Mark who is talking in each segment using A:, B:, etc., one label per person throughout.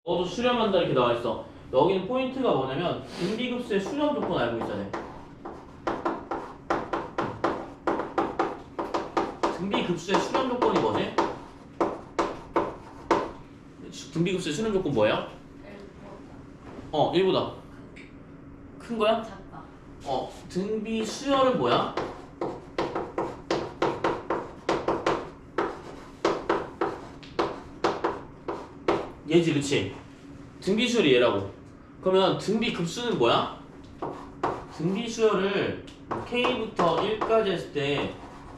A: 너도 수렴한다 이렇게 나와 있어. 여기는 포인트가 뭐냐면 등비급수의 수렴 조건 알고 있어야 돼. 등비급수의 수렴 조건이 뭐지? 등비급수의 수렴 조건 뭐예요? 1보다 큰 거야?
B: 작다.
A: 등비 수열은 뭐야? 얘지, 그치? 등비 수열이 얘라고. 그러면 등비 급수는 뭐야? 등비 수열을 K부터 1까지 했을 때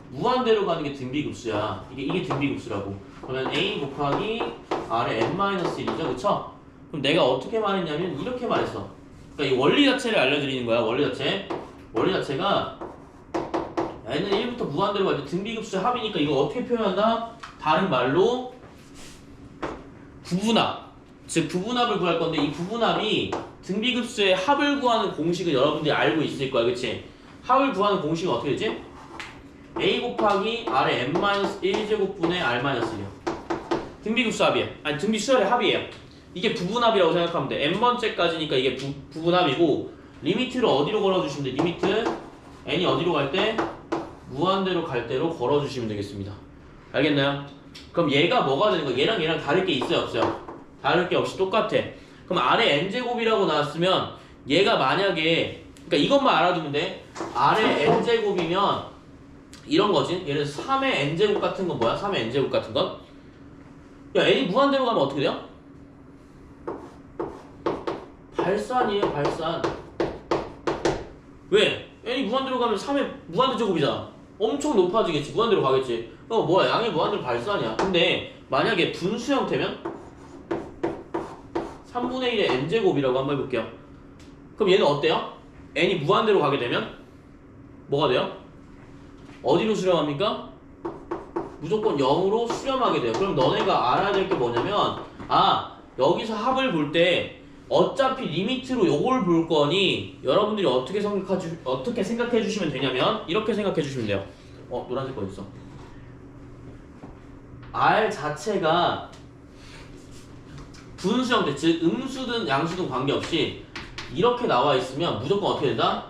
A: 무한대로 가는 게 등비 급수야. 이게 등비 급수라고. 그러면 A 곱하기 R의 n-1이죠, 그쵸? 그럼 내가 어떻게 말했냐면 이렇게 말했어. 그러니까 이 원리 자체를 알려드리는 거야. 원리 자체가 n은 1부터 무한대로 갈 때 등비 급수의 합이니까 이거 어떻게 표현한다? 다른 말로 부분합. 즉 부분합을 구할 건데 이 부분합이 등비급수의 합을 구하는 공식을 여러분들이 알고 있을 거야, 그치? 합을 구하는 공식은 어떻게 되지? a 곱하기 r의 n-1제곱분의 r-1이요. 등비급수 합이에요. 아니 등비수열의 합이에요. 이게 부분합이라고 생각하면 돼. n번째까지니까 이게 부분합이고 리미트를 어디로 걸어주시면 돼? 리미트 n이 어디로 갈 때? 무한대로 갈 대로 걸어주시면 되겠습니다. 알겠나요? 그럼 얘가 뭐가 되는 거야? 얘랑 다를 게 있어요, 없어요? 다를 게 없이 똑같아. 그럼 R의 n제곱이라고 나왔으면 얘가 만약에 그러니까 이것만 알아두면 돼. R의 n제곱이면 이런 거지. 예를 들어서 3의 n제곱 같은 건 뭐야? 3의 n제곱 같은 건? 야, n이 무한대로 가면 어떻게 돼요? 발산이에요, 발산. 왜? n이 무한대로 가면 3의 무한대 제곱이잖아. 엄청 높아지겠지. 무한대로 가겠지. 뭐야? 양이 무한대로 발산이야. 근데 만약에 분수 형태면 3분의 1의 n제곱이라고 한번 해볼게요. 그럼 얘는 어때요? n이 무한대로 가게 되면 뭐가 돼요? 어디로 수렴합니까? 무조건 0으로 수렴하게 돼요. 그럼 너네가 알아야 될 게 뭐냐면 여기서 합을 볼 때 어차피 리미트로 요걸 볼 거니 여러분들이 어떻게 생각해 주시면 되냐면 이렇게 생각해 주시면 돼요. 노란색 거 있어. R 자체가 분수 형태, 즉 음수든 양수든 관계없이 이렇게 나와 있으면 무조건 어떻게 된다?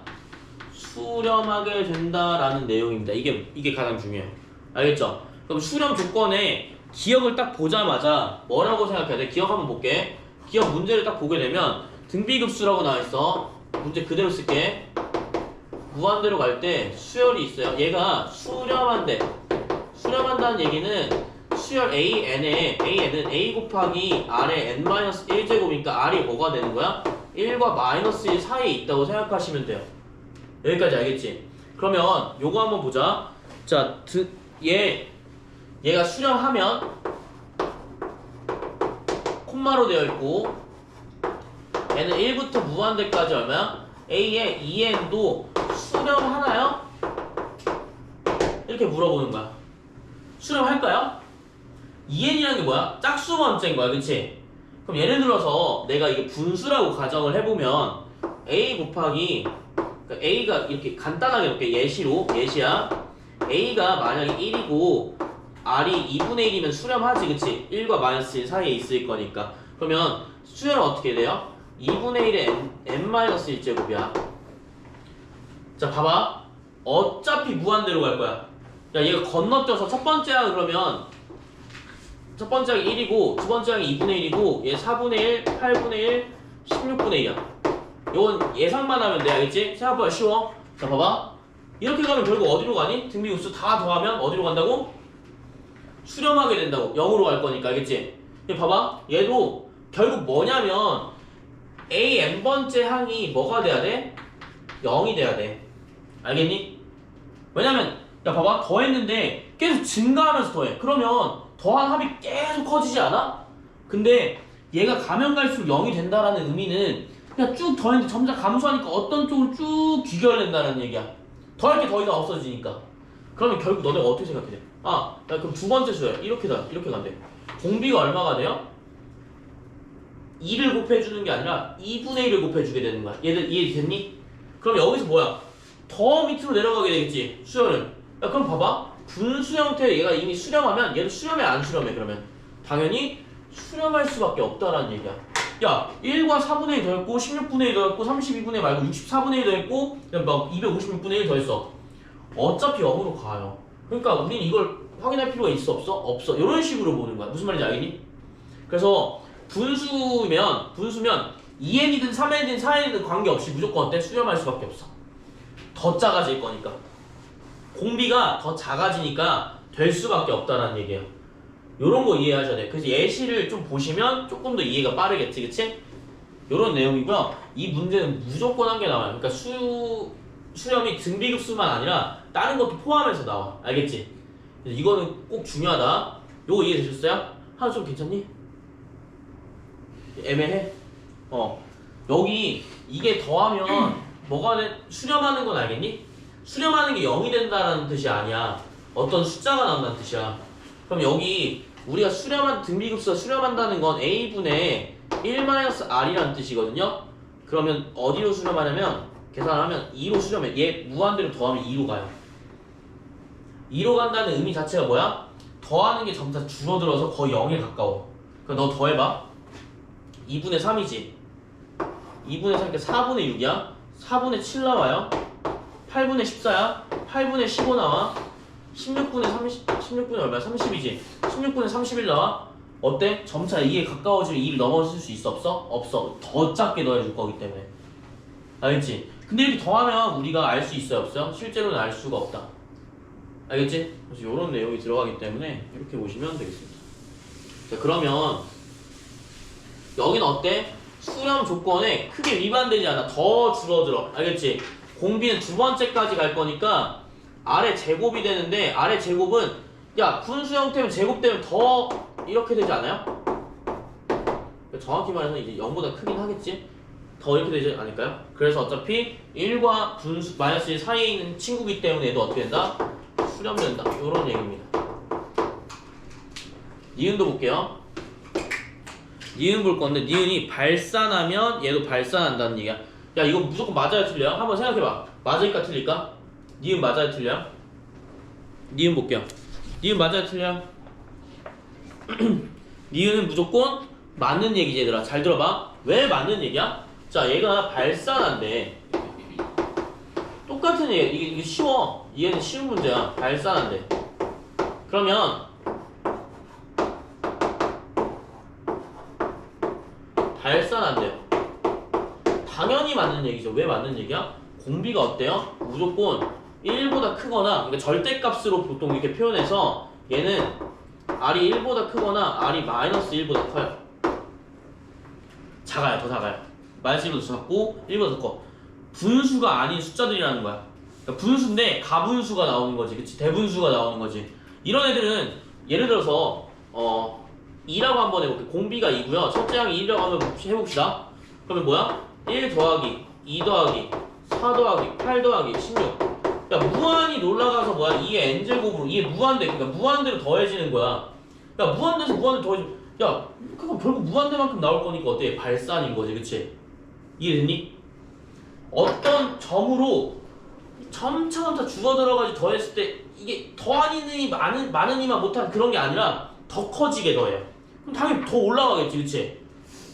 A: 수렴하게 된다라는 내용입니다. 이게 가장 중요해요. 알겠죠? 그럼 수렴 조건에 기억을 딱 보자마자 뭐라고 생각해야 돼? 기억 한번 볼게. 기억 문제를 딱 보게 되면 등비급수라고 나와 있어. 문제 그대로 쓸게. 무한대로 갈 때 수열이 있어요. 얘가 수렴한다는 얘기는 수열 AN에 AN은 A 곱하기 R의 n-1제곱이니까 R이 뭐가 되는 거야? 1과 마이너스 1 사이에 있다고 생각하시면 돼요. 여기까지 알겠지? 그러면 요거 한번 보자. 자, 얘가 수렴하면 콤마로 되어 있고 얘는 1부터 무한대까지 얼마야? A의 2n도 수렴하나요? 이렇게 물어보는 거야. 수렴할까요? 2n이라는 게 뭐야? 짝수 번째인 거야, 그치? 그럼 예를 들어서 내가 이게 분수라고 가정을 해보면 a 곱하기 그러니까 a가 이렇게 간단하게 이렇게 예시야. a가 만약에 1이고 r이 2분의 1이면 수렴하지, 그치? 1과 마이너스 1 사이에 있을 거니까. 그러면 수열은 어떻게 돼요? 2분의 1의 n-1제곱이야. 자, 봐봐. 어차피 무한대로 갈 거야. 야, 얘가 건너뛰어서 첫 번째 항 그러면 첫 번째 항이 1이고 두 번째 항이 2분의 1이고 얘 4분의 1, 8분의 1, 16분의 2야. 이건 예상만 하면 돼, 알겠지? 생각보다 쉬워. 자, 봐봐. 이렇게 가면 결국 어디로 가니? 등비급수 다 더하면 어디로 간다고? 수렴하게 된다고. 0으로 갈 거니까, 알겠지? 얘 봐봐. 얘도 결국 뭐냐면 a n번째 항이 뭐가 돼야 돼? 0이 돼야 돼. 알겠니? 왜냐면 야, 봐봐. 더했는데 계속 증가하면서 더해. 그러면 더한 합이 계속 커지지 않아? 근데 얘가 가면 갈수록 0이 된다라는 의미는 그냥 쭉 더했는데 점점 감소하니까 어떤 쪽으로 쭉 귀결된다는 얘기야. 더할 게 더 이상 없어지니까. 그러면 결국 너네가 어떻게 생각해? 야, 그럼 두 번째 수야. 이렇게 간대. 공비가 얼마가 돼요? 2를 곱해주는 게 아니라 2분의 1을 곱해주게 되는 거야. 얘들 이해됐니? 그럼 여기서 뭐야? 더 밑으로 내려가게 되겠지, 수열은. 야, 그럼 봐봐. 분수 형태 얘가 이미 수렴하면 얘도 수렴해, 안 수렴해? 그러면 당연히 수렴할 수밖에 없다라는 얘기야. 야, 1과 4분의 1 더했고 16분의 1 더했고 32분의 말고 64분의 1 더했고 그냥 막 256분의 1 더했어. 어차피 0으로 가요. 그러니까 우린 이걸 확인할 필요가 있어 없어? 없어. 이런 식으로 보는 거야. 무슨 말인지 알겠니? 그래서 분수면 2n이든 3n이든 4n이든 관계없이 무조건 어때? 수렴할 수밖에 없어. 더 작아질 거니까. 공비가 더 작아지니까 될 수밖에 없다라는 얘기예요. 요런 거 이해하셔야 돼. 그래서 예시를 좀 보시면 조금 더 이해가 빠르겠지, 그치? 요런 내용이고요. 이 문제는 무조건 한 개 나와요. 그러니까 수렴이 등비급수만 아니라 다른 것도 포함해서 나와. 알겠지? 그래서 이거는 꼭 중요하다. 요거 이해되셨어요? 하나 좀 괜찮니? 애매해? 여기 이게 더하면 뭐가 수렴하는 건 알겠니? 수렴하는 게 0이 된다는 뜻이 아니야. 어떤 숫자가 나온다는 뜻이야. 그럼 여기 우리가 등비급수가 수렴한다는 건 a분의 1-r이라는 뜻이거든요. 그러면 어디로 수렴하냐면 계산하면 2로 수렴해. 얘 무한대로 더하면 2로 가요. 2로 간다는 의미 자체가 뭐야? 더하는 게 점차 줄어들어서 거의 0에 가까워. 그럼 너 더해봐. 2분의 3이지. 2분의 3이니까 4분의 6이야. 4분의 7 나와요. 8분의 14야. 8분의 15 나와. 16분의 얼마야? 30이지. 16분의 31 나와. 어때? 점차 2에 가까워지면 2를 넘어설 수 있어 없어? 없어. 더 작게 넣어줄 거기 때문에. 알겠지? 근데 이렇게 더하면 우리가 알 수 있어요 없어요? 실제로는 알 수가 없다. 알겠지? 그래서 이런 내용이 들어가기 때문에 이렇게 보시면 되겠습니다. 자, 그러면 여기는 어때? 수렴 조건에 크게 위반되지 않아. 더 줄어들어. 알겠지? 공비는 두 번째까지 갈 거니까 아래 제곱이 되는데 아래 제곱은 야 분수 형태면 제곱되면 더 이렇게 되지 않아요? 정확히 말해서 이제 0보다 크긴 하겠지? 더 이렇게 되지 않을까요? 그래서 어차피 1과 분수 마이너스 1 사이에 있는 친구기 때문에 얘도 어떻게 된다? 수렴된다. 요런 얘기입니다. 니은도 볼게요. 니은 볼 건데 니은이 발산하면 얘도 발산한다는 얘기야. 야 이거 무조건 맞아야 틀려요? 한번 생각해봐. 맞을까 틀릴까? 니은 맞아야 틀려요? 니은 볼게요. 니은 맞아야 틀려요? 니은은 무조건 맞는 얘기지 얘들아. 잘 들어봐. 왜 맞는 얘기야? 자 얘가 발산한대. 똑같은 얘기. 이게 쉬워. 얘는 쉬운 문제야. 발산한대. 그러면 발산한대요. 당연히 맞는 얘기죠. 왜 맞는 얘기야? 공비가 어때요? 무조건 1보다 크거나 그러니까 절대값으로 보통 이렇게 표현해서 얘는 r이 1보다 크거나 r이 마이너스 1보다 커요. 작아요. 더 작아요. 마이너스 1보다 더 작고 1보다 더 커. 분수가 아닌 숫자들이라는 거야. 그러니까 분수인데 가분수가 나오는 거지. 그치? 대분수가 나오는 거지. 이런 애들은 예를 들어서 2라고 한번 해볼게. 공비가 2고요. 첫째 항이 1이라고 한번 해봅시다. 그러면 뭐야? 1 더하기 2 더하기 4 더하기 8 더하기 16. 야 무한히 놀라가서 뭐야? 2의 n제곱으로 이게 무한대. 그러니까 무한대로 더해지는 거야. 야 무한대에서 무한대 더해지면 야 그거 결국 무한대만큼 나올 거니까 어때? 발산인 거지. 그치? 이해됐니? 어떤 점으로 점차 줄어들어가지고 더했을 때 이게 더하는 힘이 많은 힘만 못한 그런 게 아니라 더 커지게 더해요. 그럼 당연히 더 올라가겠지. 그치?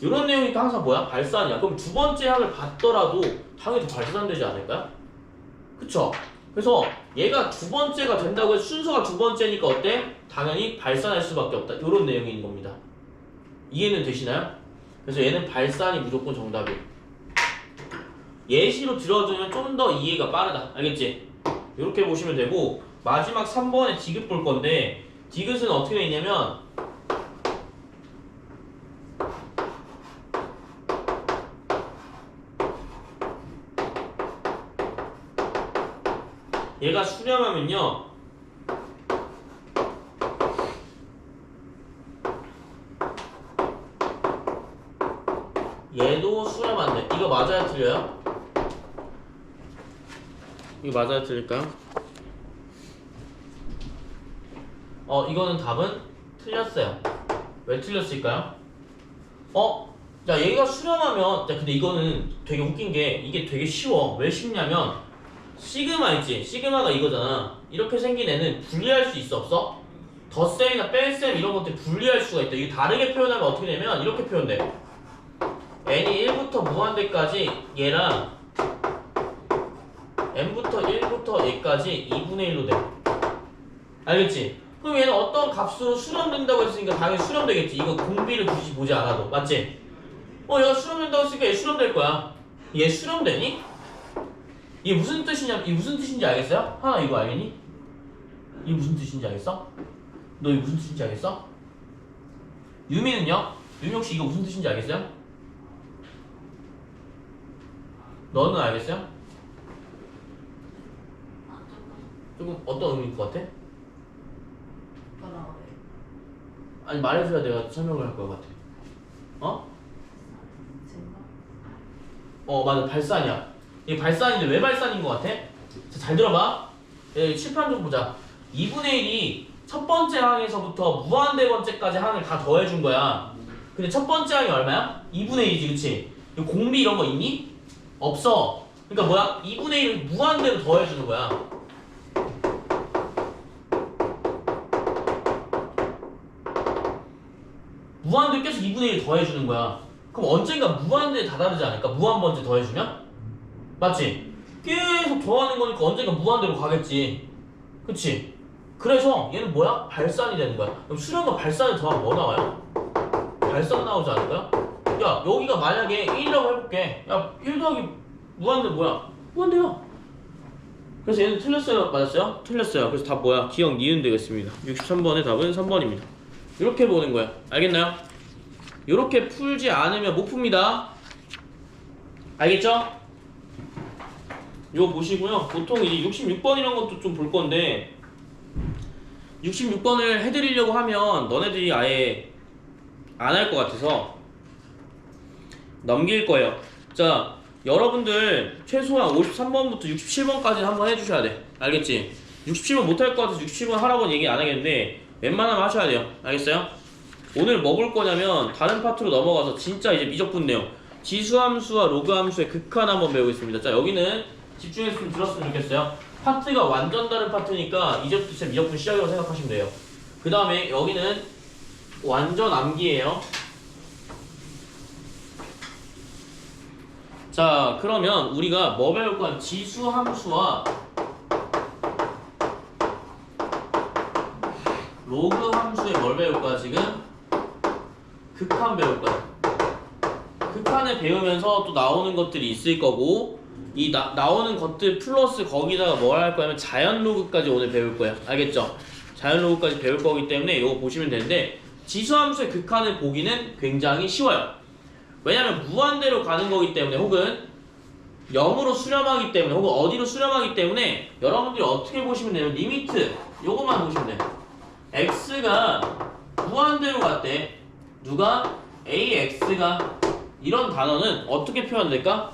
A: 이런 내용이니까 항상 뭐야? 발산이야. 그럼 두 번째 항을 봤더라도 당연히 더 발산되지 않을까요? 그쵸? 그래서 얘가 두 번째가 된다고 해서 순서가 두 번째니까 어때? 당연히 발산할 수밖에 없다. 이런 내용인 겁니다. 이해는 되시나요? 그래서 얘는 발산이 무조건 정답이에요. 예시로 들어주면 좀 더 이해가 빠르다. 알겠지? 이렇게 보시면 되고 마지막 3번에 디귿 볼 건데 디귿은 어떻게 돼 있냐면 얘가 수렴하면요 얘도 수렴한대. 이거 맞아야 틀려요? 이거 맞아야 틀릴까요? 이거는 답은 틀렸어요. 왜 틀렸을까요? 자 얘가 수렴하면 자 근데 이거는 되게 웃긴 게 이게 되게 쉬워. 왜 쉽냐면 시그마 있지? 시그마가 이거잖아. 이렇게 생긴 애는 분리할 수 있어 없어? 덧셈이나 뺄셈 이런 것들 분리할 수가 있다. 이게 다르게 표현하면 어떻게 되면 이렇게 표현돼. n이 1부터 무한대까지 얘랑 n부터 1부터 얘까지 2분의 1로 돼. 알겠지? 그럼 얘는 어떤 값으로 수렴된다고 했으니까 당연히 수렴되겠지. 이거 공비를 굳이 보지 않아도. 맞지? 얘가 수렴된다고 했으니까 얘 수렴될 거야. 얘 수렴되니? 이게 무슨 뜻이냐, 이게 무슨 뜻인지 알겠어요? 하나 이거 알겠니? 이게 무슨 뜻인지 알겠어? 너 이게 무슨 뜻인지 알겠어? 유미는요? 유미 혹시 이거 무슨 뜻인지 알겠어요? 너는 알겠어요? 조금 어떤 의미일 것 같아? 아니 말해줘야 내가 설명을 할 것 같아. 맞아 발산이야. 이게 발산인데 왜 발산인 것 같아? 자, 잘 들어봐. 칠판 좀 보자. 2분의 1이 첫 번째 항에서부터 무한대 번째까지 항을 다 더해준 거야. 근데 첫 번째 항이 얼마야? 2분의 1이지 그치? 공비 이런 거 있니? 없어. 그러니까 뭐야? 2분의 1을 무한대로 더해주는 거야. 무한대 계속 2분의 1 더해주는 거야. 그럼 언젠가 무한대에 다다르지 않을까? 무한번째 더해주면? 맞지? 계속 더하는 거니까 언젠가 무한대로 가겠지. 그치? 그래서 얘는 뭐야? 발산이 되는 거야. 그럼 수렴과 발산을 더하면 뭐 나와요? 발산 나오지 않을까요? 야 여기가 만약에 1이라고 해볼게. 야 1 더하기 무한대 뭐야? 무한대야. 그래서 얘는 틀렸어요? 맞았어요? 틀렸어요. 그래서 답 뭐야? 기억 니은 되겠습니다. 63번의 답은 3번입니다. 이렇게 보는 거야. 알겠나요? 이렇게 풀지 않으면 못 풉니다. 알겠죠? 이거 보시고요. 보통 이제 66번 이런 것도 좀 볼 건데 66번을 해드리려고 하면 너네들이 아예 안 할 것 같아서 넘길 거예요. 자, 여러분들 최소한 53번부터 67번까지는 한번 해주셔야 돼. 알겠지? 67번 못할 것 같아서 67번 하라고는 얘기 안 하겠는데 웬만하면 하셔야 돼요. 알겠어요? 오늘 뭐 볼 거냐면 다른 파트로 넘어가서 진짜 이제 미적분 내용 지수함수와 로그함수의 극한 한번 배우겠습니다. 자, 여기는 집중해서 좀 들었으면 좋겠어요. 파트가 완전 다른 파트니까 이제부터 진짜 미적분 시작이라고 생각하시면 돼요. 그 다음에 여기는 완전 암기예요. 자, 그러면 우리가 뭐 배울 거야? 지수함수와 로그함수에 뭘 배울 거야 지금? 극한 배울 거야. 극한을 배우면서 또 나오는 것들이 있을 거고 이 나오는 것들 플러스 거기다가 뭘 할 거냐면 자연 로그까지 오늘 배울 거야. 알겠죠? 자연 로그까지 배울 거기 때문에 이거 보시면 되는데 지수함수의 극한을 보기는 굉장히 쉬워요. 왜냐면 무한대로 가는 거기 때문에 혹은 0으로 수렴하기 때문에 혹은 어디로 수렴하기 때문에 여러분들이 어떻게 보시면 되냐면 리미트 요것만 보시면 돼. x가 무한대로 갔대. 누가? ax가 이런 단어는 어떻게 표현될까?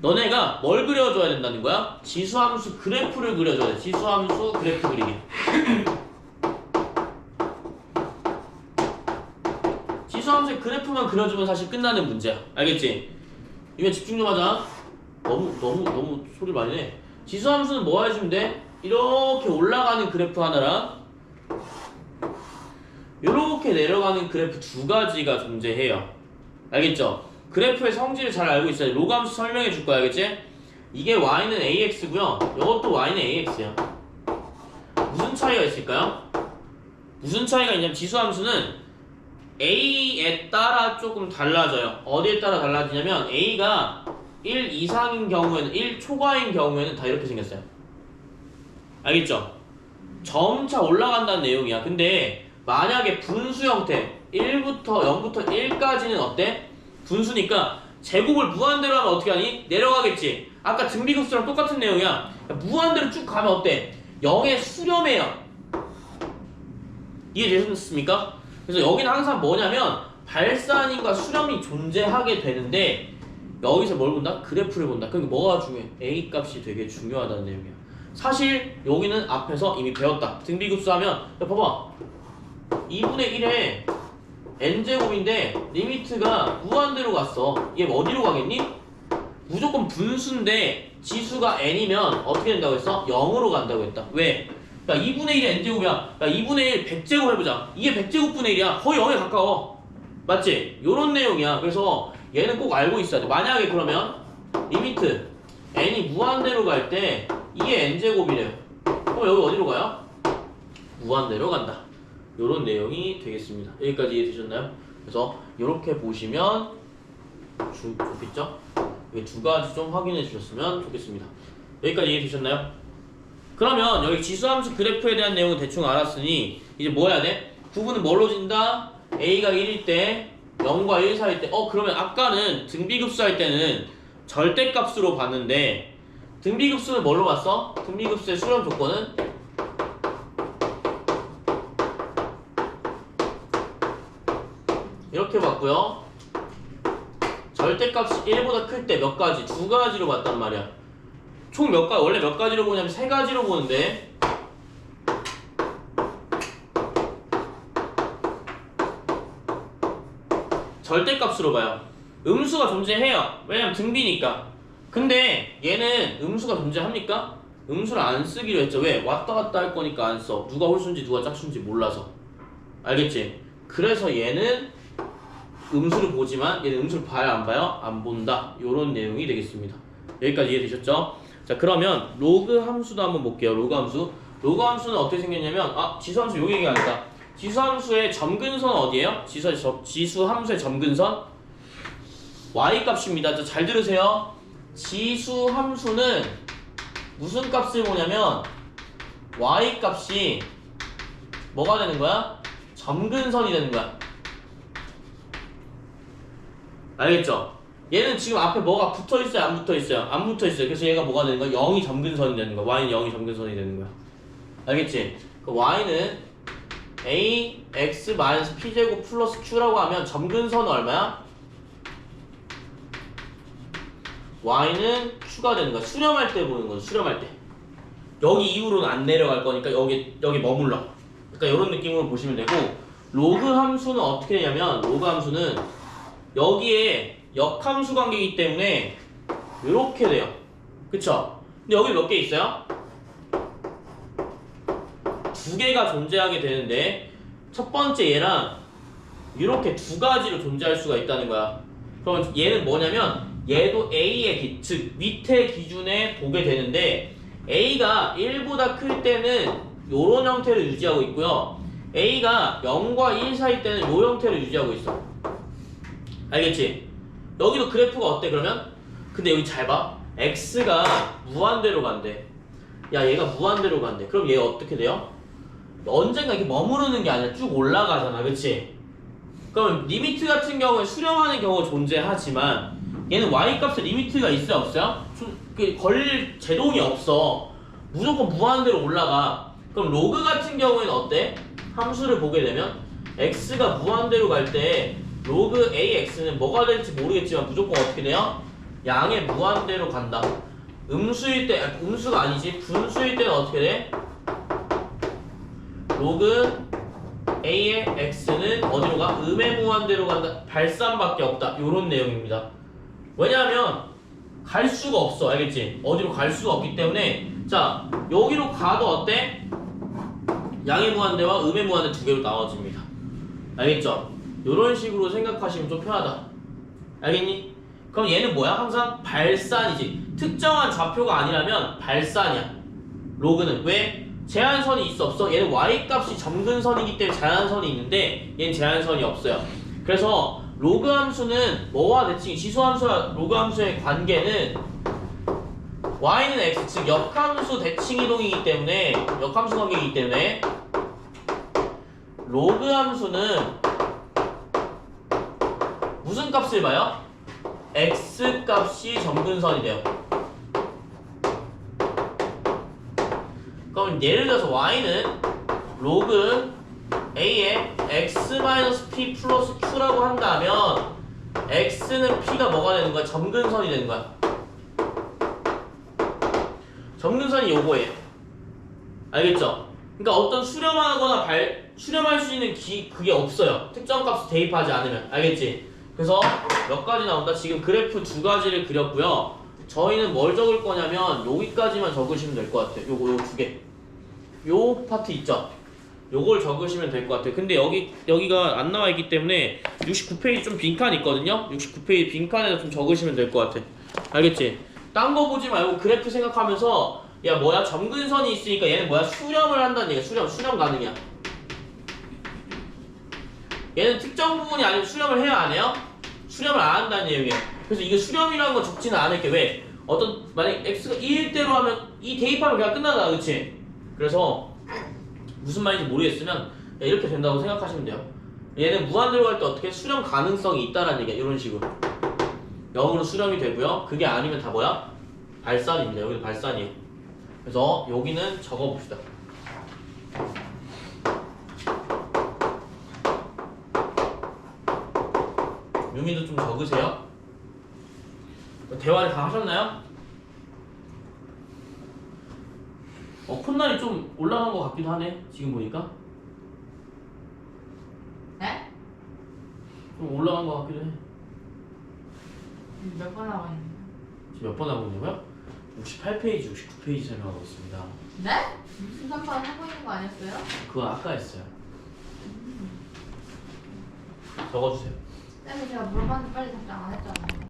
A: 너네가 뭘 그려줘야 된다는 거야? 지수함수 그래프를 그려줘야 돼. 지수함수 그래프 그리기. 지수함수의 그래프만 그려주면 사실 끝나는 문제야. 알겠지? 이번 집중 좀 하자. 너무 소리 많이 내. 지수함수는 뭐 해주면 돼? 이렇게 올라가는 그래프 하나랑 이렇게 내려가는 그래프 두 가지가 존재해요. 알겠죠? 그래프의 성질을 잘 알고 있어야 돼. 로그함수 설명해 줄 거야. 알겠지? 이게 y는 ax고요. 이것도 y는 ax야. 무슨 차이가 있을까요? 무슨 차이가 있냐면 지수함수는 a에 따라 조금 달라져요. 어디에 따라 달라지냐면 a가 1 이상인 경우에는 1 초과인 경우에는 다 이렇게 생겼어요. 알겠죠? 점차 올라간다는 내용이야. 근데 만약에 분수 형태 1부터 0부터 1까지는 어때? 분수니까 제곱을 무한대로 하면 어떻게 하니? 내려가겠지. 아까 등비급수랑 똑같은 내용이야. 무한대로 쭉 가면 어때? 0에 수렴해요. 이해되셨습니까? 그래서 여기는 항상 뭐냐면 발산인과 수렴이 존재하게 되는데 여기서 뭘 본다? 그래프를 본다. 그러니까 뭐가 중요해? A 값이 되게 중요하다는 내용이야. 사실 여기는 앞에서 이미 배웠다. 등비급수 하면 야 봐봐 2분의 1에 n제곱인데 리미트가 무한대로 갔어. 얘 어디로 가겠니? 무조건 분수인데 지수가 n이면 어떻게 된다고 했어? 0으로 간다고 했다. 왜? 야 2분의 1이 n제곱이야. 야 2분의 1 100제곱 해보자. 이게 100제곱분의 1이야. 거의 0에 가까워. 맞지? 요런 내용이야. 그래서 얘는 꼭 알고 있어야 돼. 만약에 그러면 리미트 n이 무한대로 갈 때 이게 n제곱이래요. 그럼 여기 어디로 가요? 무한대로 간다. 요런 내용이 되겠습니다. 여기까지 이해되셨나요? 그래서 이렇게 보시면 좋겠죠? 이 두 가지 좀 확인해 주셨으면 좋겠습니다. 여기까지 이해되셨나요? 그러면 여기 지수함수 그래프에 대한 내용은 대충 알았으니 이제 뭐 해야 돼? 구분은 뭘로 진다? A가 1일 때 0과 1 사이일 때 그러면 아까는 등비급수 할 때는 절대값으로 봤는데 등비급수는 뭘로 봤어? 등비급수의 수렴 조건은 이렇게 봤고요. 절대값이 1보다 클 때 몇 가지? 두 가지로 봤단 말이야. 총 몇 가지? 원래 몇 가지로 보냐면 세 가지로 보는데 절대값으로 봐요. 음수가 존재해요. 왜냐면 등비니까. 근데 얘는 음수가 존재합니까? 음수를 안 쓰기로 했죠. 왜? 왔다 갔다 할 거니까 안 써. 누가 홀수인지 누가 짝수인지 몰라서. 알겠지? 그래서 얘는 음수를 보지만 얘는 음수를 봐요 안 봐요? 안 본다. 요런 내용이 되겠습니다. 여기까지 이해되셨죠? 자 그러면 로그 함수도 한번 볼게요. 로그 함수. 로그 함수는 어떻게 생겼냐면 지수함수 요 얘기가 아니다. 지수함수의 점근선은 어디예요? 지수함수의 점근선 y값입니다. 잘 들으세요. 지수함수는 무슨 값을 보냐면 y값이 뭐가 되는 거야? 점근선이 되는 거야. 알겠죠? 얘는 지금 앞에 뭐가 붙어있어요? 안 붙어있어요? 안 붙어있어요. 그래서 얘가 뭐가 되는 거야? 0이 점근선이 되는 거야. y는 0이 점근선이 되는 거야. 알겠지? 그 y는 ax-p제곱 플러스 q라고 하면 점근선은 얼마야? y는 q가 되는 거야. 수렴할 때 보는 거죠. 수렴할 때. 여기 이후로는 안 내려갈 거니까 여기 머물러. 그러니까 이런 느낌으로 보시면 되고 로그 함수는 어떻게 되냐면 로그 함수는 여기에 역함수 관계이기 때문에 이렇게 돼요. 그쵸? 근데 여기 몇 개 있어요? 두 개가 존재하게 되는데 첫 번째 얘랑 이렇게 두 가지로 존재할 수가 있다는 거야. 그럼 얘는 뭐냐면 얘도 A의 즉 밑에 기준에 보게 되는데 A가 1보다 클 때는 요런 형태를 유지하고 있고요. A가 0과 1 사이 때는 요 형태를 유지하고 있어. 알겠지? 여기도 그래프가 어때 그러면? 근데 여기 잘 봐. X가 무한대로 간대. 야 얘가 무한대로 간대. 그럼 얘가 어떻게 돼요? 언젠가 이렇게 머무르는 게 아니라 쭉 올라가잖아. 그치? 그럼 리미트 같은 경우에 수렴하는 경우가 존재하지만 얘는 y값에 리미트가 있어요 없어요? 걸릴 제동이 없어. 무조건 무한대로 올라가. 그럼 로그 같은 경우에는 어때? 함수를 보게 되면 x가 무한대로 갈 때 로그 ax는 뭐가 될지 모르겠지만 무조건 어떻게 돼요? 양의 무한대로 간다. 음수일 때, 음수가 아니지 분수일 때는 어떻게 돼? 로그 a의 x는 어디로 가? 음의 무한대로 간다. 발산밖에 없다. 요런 내용입니다. 왜냐하면 갈 수가 없어. 알겠지? 어디로 갈 수가 없기 때문에 자 여기로 가도 어때? 양의 무한대와 음의 무한대 두 개로 나눠집니다. 알겠죠? 요런 식으로 생각하시면 좀 편하다. 알겠니? 그럼 얘는 뭐야? 항상 발산이지. 특정한 좌표가 아니라면 발산이야. 로그는 왜? 제한선이 있어 없어? 얘는 y값이 점근선이기 때문에 제한선이 있는데 얘는 제한선이 없어요. 그래서 로그 함수는 뭐와 대칭, 지수함수와 로그 함수의 관계는 y는 x, 즉 역함수 대칭 이동이기 때문에 역함수 관계이기 때문에 로그 함수는 무슨 값을 봐요? x 값이 점근선이 돼요. 그럼 예를 들어서 y는 로그 a의 x-p 플러스 q라고 한다면 x는 p가 뭐가 되는 거야? 점근선이 되는 거야. 점근선이 요거예요. 알겠죠? 그러니까 어떤 수렴하거나 수렴할 수 있는 그게 없어요. 특정 값을 대입하지 않으면. 알겠지? 그래서 몇 가지 나온다. 지금 그래프 두 가지를 그렸고요. 저희는 뭘 적을 거냐면 여기까지만 적으시면 될 것 같아요. 요거 두 개. 요 파트 있죠? 요걸 적으시면 될 것 같아요. 근데 여기가 안 나와 있기 때문에 69페이지 좀 빈칸 있거든요? 69페이지 빈칸에다 좀 적으시면 될 것 같아. 알겠지? 딴 거 보지 말고 그래프 생각하면서 야 뭐야 점근선이 있으니까 얘는 뭐야 수렴을 한다는 얘기야. 수렴 가능이야. 얘는 특정 부분이 아니면 수렴을 해야 안 해요? 수렴을 안 한다는 얘기야. 그래서 이거 수렴이라는 거 적지는 않을게. 왜? 만약 x가 2일대로 하면 이 대입하면 그냥 끝나잖아. 그치? 그래서 무슨 말인지 모르겠으면 야, 이렇게 된다고 생각하시면 돼요. 얘는 무한대로 갈 때 어떻게 수렴 가능성이 있다라는 얘기야. 이런 식으로 0으로 수렴이 되고요. 그게 아니면 다 뭐야? 발산입니다. 여기도 발산이에요. 그래서 여기는 적어봅시다. 유미도 좀 적으세요. 대화를 다 하셨나요? 콧날이 좀 올라간 것 같기도 하네. 지금 보니까
B: 네?
A: 좀 올라간 것 같기도 해.
B: 몇 번 나와 있는데?
A: 지금 몇 번 하고 있냐고요? 68페이지, 69페이지 설명하고 있습니다.
B: 네? 63번 하고 있는 거 아니었어요?
A: 그거 아까 했어요. 적어주세요.
B: 쌤이 제가 물어봤는데 빨리 답장 안 했잖아요.